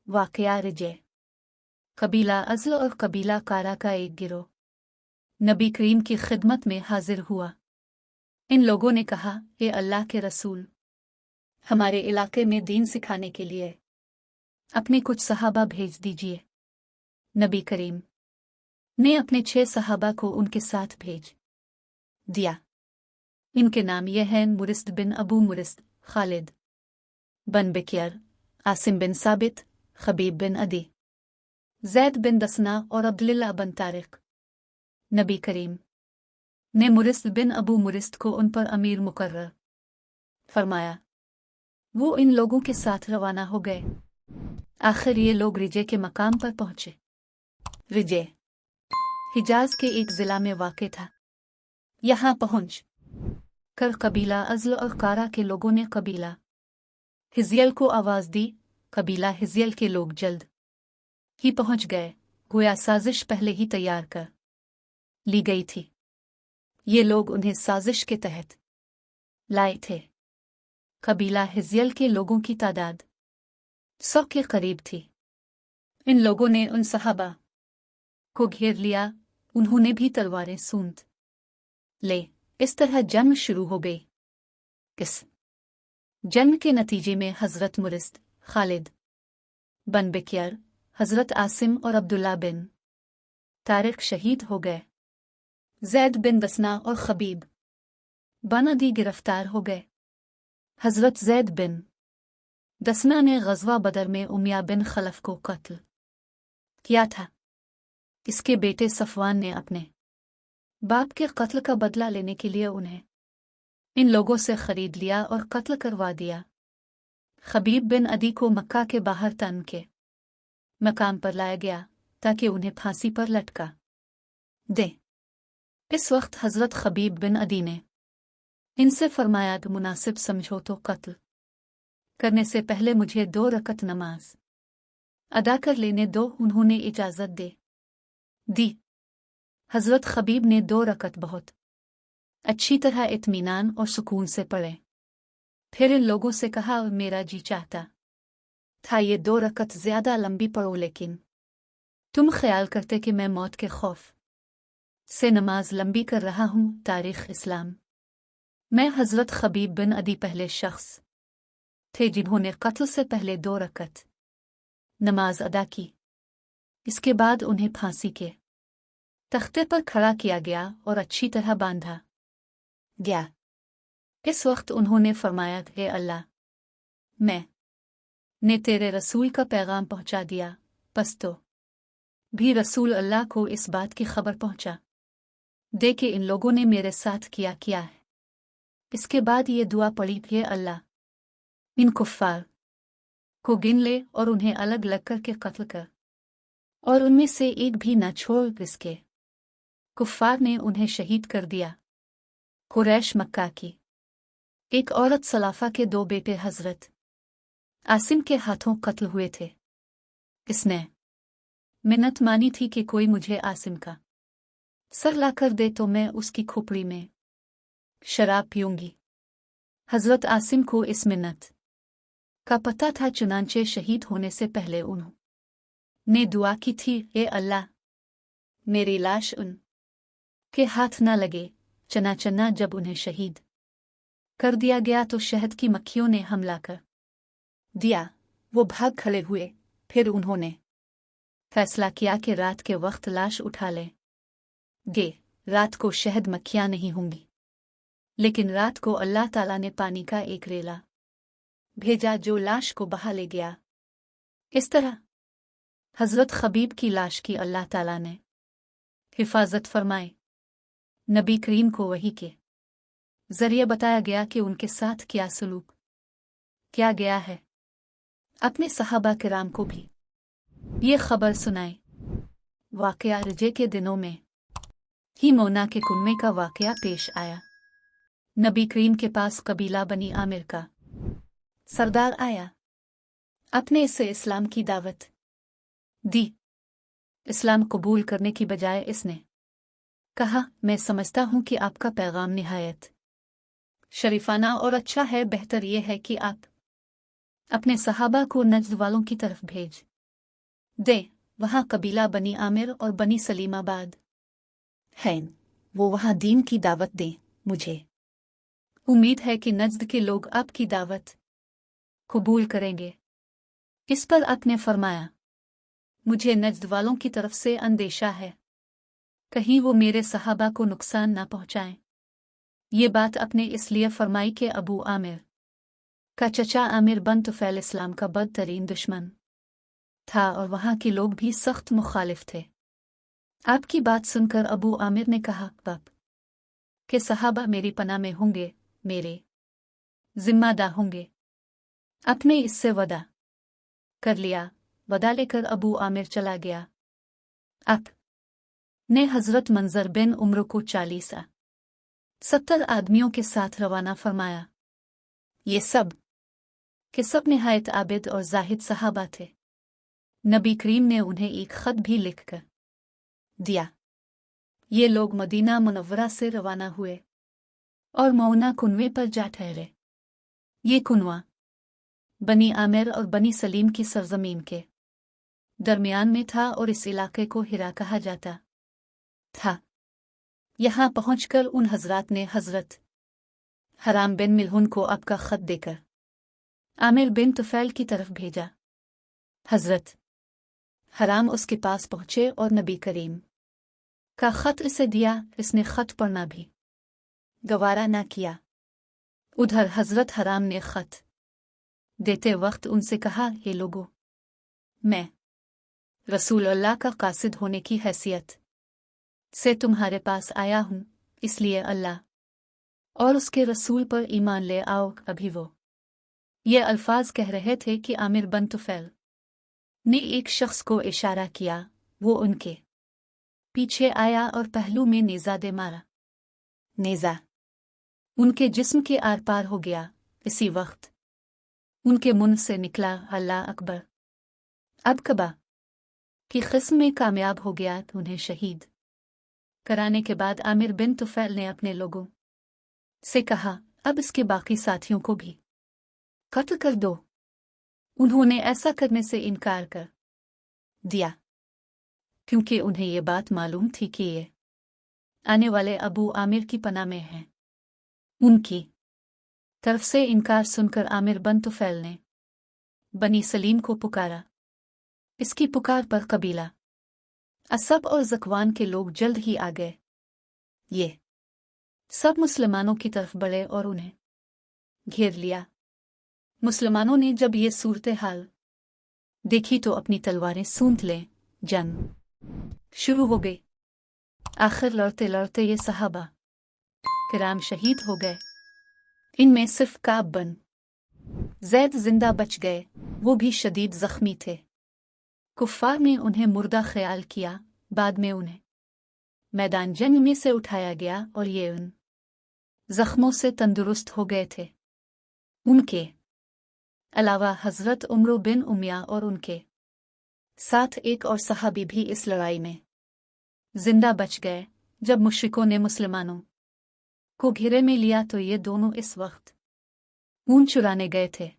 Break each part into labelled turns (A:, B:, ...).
A: वाक़या रिजे। कबीला अज़ल और कबीला कारा का एक गिरोह नबी करीम की खिदमत में हाजिर हुआ। इन लोगों ने कहा, हे अल्लाह के रसूल, हमारे इलाके में दीन सिखाने के लिए अपने कुछ सहाबा भेज दीजिए। नबी करीम ने अपने 6 सहाबा को उनके साथ भेज दिया। इनके नाम ये हैं मुरिस्त बिन अबू मुरिस्त, खालिद बन बकियर, आसिम बिन साबित, खबीब बिन अदी, जैद बिन दसना और अब्दुल्लाह बिन तारिक। नबी करीम ने मुरिस्त बिन अबू मुरिस्त को उन पर अमीर मुकर्रर फरमाया। वो इन लोगों के साथ रवाना हो गए। आखिर ये लोग रिजे के मकाम पर पहुंचे। रिजे हिजाज के एक जिला में वाक़ था। यहाँ पहुंच कर कबीला अज़ल और कारा के लोगों ने कबीला हिज़ियल को आवाज़ दी। कबीला हिज़ियल के लोग जल्द ही पहुंच गए, गोया साजिश पहले ही तैयार कर ली गई थी। ये लोग उन्हें साजिश के तहत लाए थे। कबीला हिज़ियल के लोगों की तादाद 100 के करीब थी। इन लोगों ने उन सहाबा को घेर लिया। उन्होंने भी तलवारें सूंध ले। इस तरह जंग शुरू हो गई। इस जंग के नतीजे में हज़रत मुरिस्त, खालिद बन बकियर, हज़रत आसिम और अब्दुल्ला बिन तारिक शहीद हो गए। जैद बिन दसना और खबीब बन अदी गिरफ्तार हो गए। हज़रत जैद बिन दसना ने ग़ज़वा बदर में उमैया बिन खलफ को कत्ल किया था। इसके बेटे सफ़वान ने अपने बाप के कत्ल का बदला लेने के लिए उन्हें इन लोगों से खरीद लिया और कत्ल करवा दिया। खबीब बिन अदी को मक्का के बाहर तन के मकाम पर लाया गया ताकि उन्हें फांसी पर लटका दे। इस वक्त हज़रत खबीब बिन अदी ने इनसे फरमाया, मुनासिब समझो तो कत्ल करने से पहले मुझे 2 रकत नमाज अदा कर लेने दो। उन्होंने इजाज़त दे दी। हज़रत खबीब ने 2 रकत बहुत अच्छी तरह इत्मीनान और सुकून से पढ़े। फिर इन लोगों से कहा, मेरा जी चाहता था ये 2 रकत ज़्यादा लंबी पढ़ो, लेकिन तुम ख्याल करते कि मैं मौत के खौफ से नमाज लंबी कर रहा हूँ। तारीख़ इस्लाम में हज़रत खबीब बिन अदी पहले शख्स थे जिन्होंने कत्ल से पहले 2 रकत नमाज अदा की। इसके बाद उन्हें फांसी के तख्ते पर खड़ा किया गया और अच्छी तरह बांधा गया। इस वक्त उन्होंने फरमाया, हे अल्लाह, मैं ने तेरे रसूल का पैगाम पहुंचा दिया। बस तो भी रसूल अल्लाह को इस बात की खबर पहुंचा दे कि इन लोगों ने मेरे साथ किया है। इसके बाद ये दुआ पड़ी, हे अल्लाह, इन कुफ्फार को गिन ले और उन्हें अलग अलग करके कत्ल कर, और उनमें से एक भी न छोड़। इसके कुफ्फार ने उन्हें शहीद कर दिया। कुरैश मक्का की एक औरत सलाफा के 2 बेटे हज़रत आसिम के हाथों कत्ल हुए थे। इसने मिन्नत मानी थी कि कोई मुझे आसिम का सर लाकर दे तो मैं उसकी खोपड़ी में शराब पीऊंगी। हज़रत आसिम को इस मिन्नत का पता था, चुनांचे शहीद होने से पहले उन्होंने दुआ की थी, ए अल्लाह, मेरी लाश उन के हाथ न लगे। चनाचना जब उन्हें शहीद कर दिया गया तो शहद की मक्खियों ने हमला कर दिया। वो भाग खड़े हुए। फिर उन्होंने फैसला किया कि रात के वक्त लाश उठा ले गे। रात को शहद मक्खियां नहीं होंगी, लेकिन रात को अल्लाह ताला ने पानी का एक रेला भेजा जो लाश को बहा ले गया। इस तरह हज़रत खबीब की लाश की अल्लाह ताला ने हिफाजत फरमाई। नबी करीम को वही के ज़रिए बताया गया कि उनके साथ क्या सलूक किया गया है। अपने सहाबा किराम को भी ये खबर सुनाई। वाक़या रिजे के दिनों में ही मोना के कुनमे का वाक़या पेश आया। नबी करीम के पास कबीला बनी आमिर का सरदार आया। अपने इसे इस्लाम की दावत दी। इस्लाम कबूल करने की बजाय इसने कहा, मैं समझता हूं कि आपका पैगाम निहायत शरीफाना और अच्छा है। बेहतर यह है कि आप अपने सहाबा को नज्द वालों की तरफ भेज दे वहाँ कबीला बनी आमिर और बनी सलीमाबाद
B: हैं, वो वहाँ दीन की दावत दें मुझे।
A: उम्मीद है कि नज्द के लोग आपकी दावत कबूल करेंगे। इस पर आपने फरमाया, मुझे नज्द वालों की तरफ से अंदेशा है, कहीं वो मेरे सहाबा को नुकसान ना पहुंचाएं। ये बात आपने इसलिए फरमाई कि अबू आमिर का चचा आमिर बन तुफैल इस्लाम का बदतरीन दुश्मन था और वहाँ के लोग भी सख्त मुखालिफ थे। आपकी बात सुनकर अबू आमिर ने कहा, बाप के सहाबा मेरी पनाह में होंगे, मेरे जिम्मेदार होंगे। आपने इससे वदा कर लिया। वदा लेकर अबू आमिर चला गया। आप ने हजरत मंजर बिन उम्र को 40-70 आदमियों के साथ रवाना फरमाया। ये सब के सब निहायत आबिद और जाहिद सहाबा थे। नबी करीम ने उन्हें एक खत भी लिखकर दिया। ये लोग मदीना मुनव्वरा से रवाना हुए और मौना कुनवे पर जा ठहरे। ये कुनवा बनी आमिर और बनी सलीम की सरजमीन के दरमियान में था और इस इलाके को हिरा कहा जाता था। यहाँ पहुंचकर उन हजरात ने हजरत हराम बिन मिलहुन को आपका खत देकर आमिर बिन तुफैल की तरफ भेजा। हजरत हराम उसके पास पहुंचे और नबी करीम का खत इसे दिया। इसने खत पढ़ना भी गवारा न किया। उधर हजरत हराम ने खत देते वक्त उनसे कहा, हे लोगों, मैं रसूल अल्लाह का कासिद होने की हैसियत से तुम्हारे पास आया हूं, इसलिए अल्लाह और उसके रसूल पर ईमान ले आओ। अभी वो ये अल्फाज कह रहे थे कि आमिर बन तुफैल ने एक शख्स को इशारा किया। वो उनके पीछे आया और पहलू में नेज़ा दे मारा। नेज़ा उनके जिस्म के आर पार हो गया। इसी वक्त उनके मुंह से निकला, अल्लाह अकबर। अब कबा की किस्म में कामयाब हो गया। उन्हें शहीद कराने के बाद आमिर बिन तुफैल ने अपने लोगों से कहा, अब इसके बाकी साथियों को भी कत्ल कर दो। उन्होंने ऐसा करने से इनकार कर दिया क्योंकि उन्हें ये बात मालूम थी कि ये आने वाले अबू आमिर की पनाह में हैं। उनकी तरफ से इनकार सुनकर आमिर बन तुफैल ने बनी सलीम को पुकारा। इसकी पुकार पर कबीला असब और ज़कवान के लोग जल्द ही आ गए। ये सब मुसलमानों की तरफ बढ़े और उन्हें घेर लिया। मुसलमानों ने जब ये सूरत हाल देखी तो अपनी तलवारें सूंध लें। जंग शुरू हो गई। आखिर लड़ते लड़ते ये सहाबा किराम शहीद हो गए। इनमें सिर्फ काब बन ज़ैद जिंदा बच गए, वो भी शदीद जख्मी थे। कुफ्फार ने उन्हें मुर्दा ख्याल किया। बाद में उन्हें मैदान जंग में से उठाया गया और ये उन जख्मों से तंदुरुस्त हो गए थे। उनके अलावा हजरत उमर बिन उमिया और उनके साथ एक और सहाबी भी इस लड़ाई में जिंदा बच गए। जब मुश्रिकों ने मुसलमानों को घेरे में लिया तो ये दोनों इस वक्त ऊन चुराने गए थे।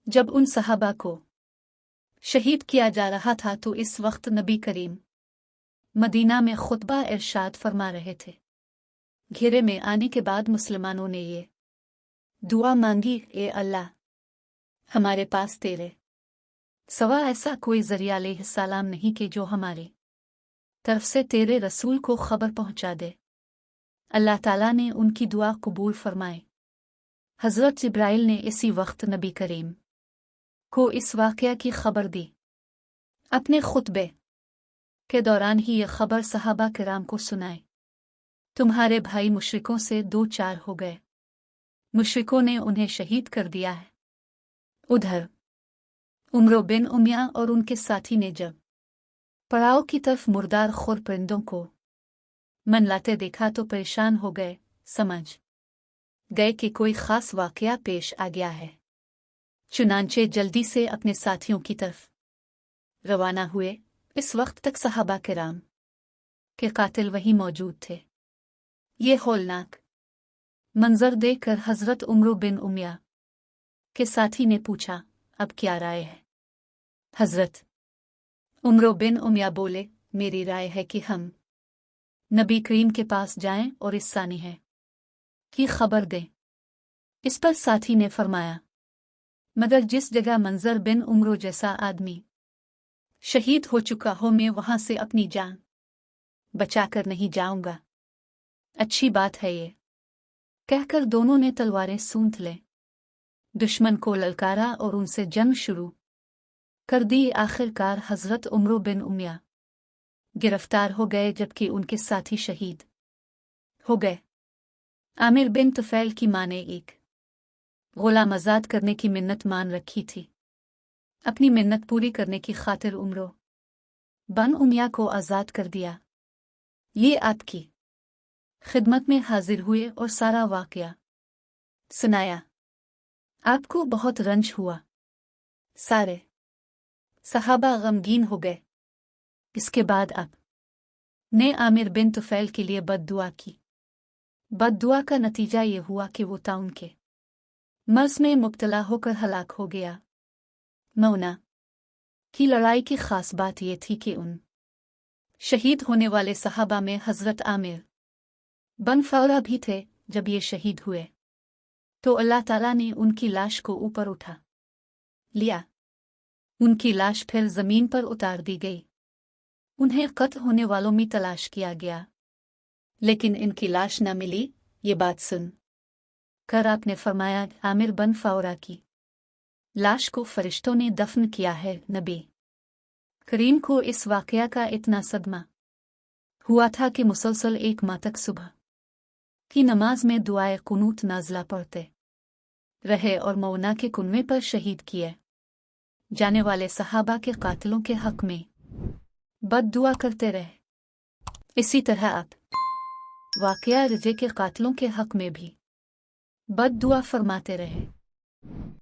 A: जब उन सहाबा को शहीद किया जा रहा था तो इस वक्त नबी करीम मदीना में खुतबा इरशाद फरमा रहे थे। घेरे में आने के बाद मुसलमानों ने ये दुआ मांगी, ए अल्लाह, हमारे पास तेरे सवा ऐसा कोई ज़रिया अलैहिस्सलाम नहीं कि जो हमारी तरफ से तेरे रसूल को खबर पहुंचा दे। अल्लाह ताला ने उनकी दुआ कबूल फरमाए। हज़रत जिब्राइल ने इसी वक्त नबी करीम को इस वाक़या की खबर दी। अपने खुतबे के दौरान ही यह खबर सहाबा किराम को सुनाए, तुम्हारे भाई मुशरिकों से 2-4 हो गए। मुशरिकों ने उन्हें शहीद कर दिया है। उधर उमर बिन उमिया और उनके साथी ने जब पड़ाव की तरफ मुर्दार खुर परिंदों को मनलाते देखा तो परेशान हो गए। समझ गए कि कोई खास वाकया पेश आ गया है। चुनांचे जल्दी से अपने साथियों की तरफ रवाना हुए। इस वक्त तक सहाबा किराम के कातिल वहीं मौजूद थे। ये हौलनाक मंजर देखकर हजरत उमर बिन उमिया के साथी ने पूछा, अब क्या राय है? हजरत उमरो बिन उमिया बोले, मेरी राय है कि हम नबी करीम के पास जाएं और इस सानिह की खबर दें। इस पर साथी ने फरमाया, मगर जिस जगह मंजर बिन उमरो जैसा आदमी शहीद हो चुका हो, मैं वहां से अपनी जान बचाकर नहीं जाऊंगा। अच्छी बात है ये, कहकर दोनों ने तलवारें सूंघ ले, दुश्मन को ललकारा और उनसे जंग शुरू कर दी। आखिरकार हजरत उमरो बिन उमिया गिरफ्तार हो गए, जबकि उनके साथी शहीद हो गए। आमिर बिन तुफैल की मां ने एक गुलाम आजाद करने की मिन्नत मान रखी थी। अपनी मिन्नत पूरी करने की खातिर उमरो बन उमिया को आजाद कर दिया। ये आपकी खिदमत में हाजिर हुए और सारा वाकया सुनाया। आपको बहुत रंज हुआ। सारे सहाबा गमगीन हो गए। इसके बाद आप ने आमिर बिन तुफैल के लिए बद्दुआ की। बद्दुआ का नतीजा ये हुआ कि वो ताउन के मर्ज में मुब्तला होकर हलाक हो गया। मौना की लड़ाई की खास बात यह थी कि उन शहीद होने वाले सहाबा में हजरत आमिर बन फौरा भी थे। जब ये शहीद हुए तो अल्लाह ताला ने उनकी लाश को ऊपर उठा लिया। उनकी लाश फिर जमीन पर उतार दी गई। उन्हें कत्ल होने वालों में तलाश किया गया, लेकिन इनकी लाश न मिली। ये बात सुन कर आपने फरमाया, आमिर बन फौरा की लाश को फरिश्तों ने दफन किया है। नबी करीम को इस वाकया का इतना सदमा हुआ था कि मुसलसल एक माह तक सुबह की नमाज में दुआए कुनूत नाज़िला पढ़ते रहे और मौना के कुनवे पर शहीद किए जाने वाले सहाबा के कातिलों के हक में बद दुआ करते रहे। इसी तरह आप वाकया रजे के कातिलों के हक में भी बद दुआ फरमाते रहे।